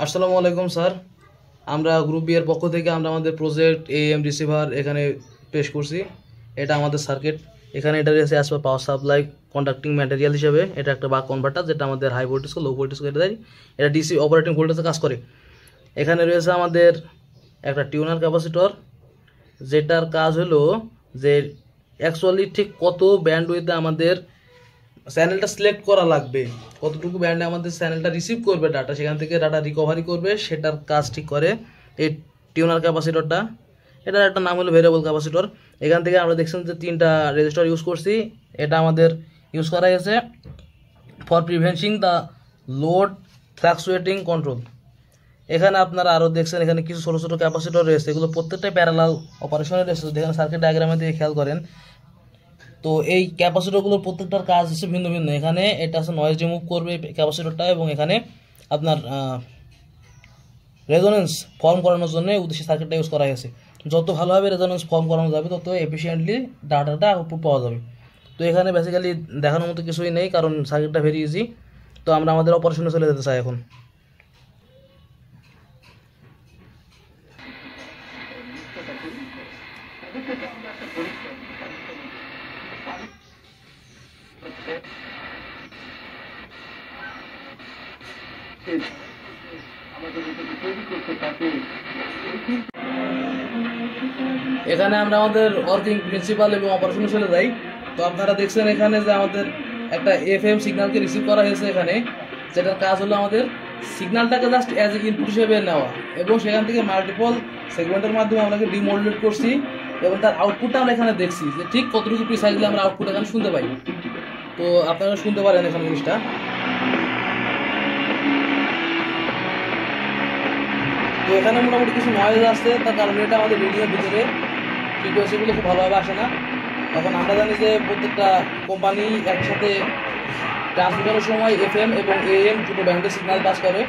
আসসালামু আলাইকুম স্যার। আমরা গ্রুপ বি এর পক্ষ থেকে আমরা আমাদের প্রজেক্ট এএম রিসিভার এখানে পেশ করছি। এটা আমাদের সার্কিট। এখানে এটা রয়েছে as per power supply conducting material হিসেবে। এটা একটা বাক কনভার্টার যেটা আমাদের হাই ভোল্টেজকে লো ভোল্টেজ করে দেয়। এটা ডিসি অপারেটিং ভোল্টেজে কাজ করে। এখানে রয়েছে আমাদের একটা টিউনার ক্যাপাসিটর, যেটার কাজ হলো যে অ্যাকচুয়ালি ঠিক কত ব্যান্ডউইথে আমাদের চ্যানেলটা সিলেক্ট করা লাগবে, কতটুকু ব্যান্ডে আমাদের চ্যানেলটা রিসিভ করবে ডাটা, সেখান থেকে ডাটা রিকভারি করবে, সেটার কাজ ঠিক করে এই টিউনার ক্যাপাসিটরটা। এটার একটা নাম হলো ভেরিয়েবল ক্যাপাসিটর। এখান থেকে আমরা দেখছেন যে 3টা রেজিস্টার ইউজ করছি। এটা আমাদের ইউজ করা হয়েছে for preventing the load fluctuating control. এখানে আপনারা আরও দেখছেন এখানে কিছু ছোটো ছোটো ক্যাপাসিটর রয়েছে, এগুলো প্রত্যেকটাই প্যারালাল অপারেশনে রয়েছে। যদি এখানে সার্কিট ডায়াগ্রামে দিয়ে খেয়াল করেন তো এই ক্যাপাসিটরগুলোর প্রত্যেকটার কাজ হচ্ছে ভিন্ন ভিন্ন। এখানে এটা হচ্ছে নয়েজ রিমুভ করবে ক্যাপাসিটরটা, এবং এখানে আপনার রেজোনেন্স ফর্ম করানোর জন্য উদ্দেশ্যে সার্কিটটা ইউজ করা হয়েছে। যত ভালোভাবে রেজোনেন্স ফর্ম করানো যাবে তত এফিসিয়েন্টলি ডাটাটা আউটপুট পাওয়া যাবে। তো এখানে বেসিক্যালি দেখানোর মতো কিছুই নেই, কারণ সার্কিটটা ভেরি ইজি। তো আমরা আমাদের অপারেশনে চলে যেতে চাই এখন। এখানে আমরা আমাদের ওয়ার্কিং প্রিন্সিপাল এবং অপারেশনে চলে যাই। তো আপনারা দেখছেন এখানে যে আমাদের একটা এফএম সিগন্যালকে রিসিভ করা হয়েছে এখানে, যেটার কাজ হলো আমাদের সিগন্যালটাকে জাস্ট অ্যাজ এ ইনপুট হিসেবে নেওয়া, এবং সেখান থেকে মাল্টিপল সেগমেন্টের মাধ্যমে আমরা ডিমোডুলেট করছি, এবং তার আউটপুটটা আমরা এখানে দেখছি যে ঠিক কতটুকু প্রিসাইজলি আমরা আউটপুট এখানে শুনতে পাই। তো আপনারা শুনতে পারেন এখানে জিনিসটা। তো এখানে মোটামুটি কিছু নয়েজ আসছে, তার কারণে এটা আমাদের রেডিওর ভিতরে ফ্রিকোয়েন্সিগুলো খুব ভালোভাবে আসে না। এখন আমরা জানি যে প্রত্যেকটা কোম্পানি একসাথে ট্রান্সমিটারের সময় এফএম এবং এএম দুটো ব্যান্ডের সিগন্যাল পাস করে।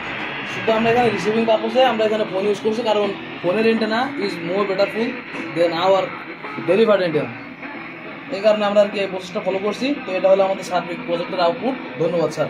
শুধু আমরা এখানে রিসিভিং পারপোসে আমরা এখানে ফোন ইউজ করছি, কারণ ফোনের antenna is more betterful than our delivered antenna. এই কারণে আমরা আর কি এই প্রসেসটা ফলো করছি। তো এটা হলো আমাদের সার্বিক প্রজেক্টের আউটপুট। ধন্যবাদ স্যার।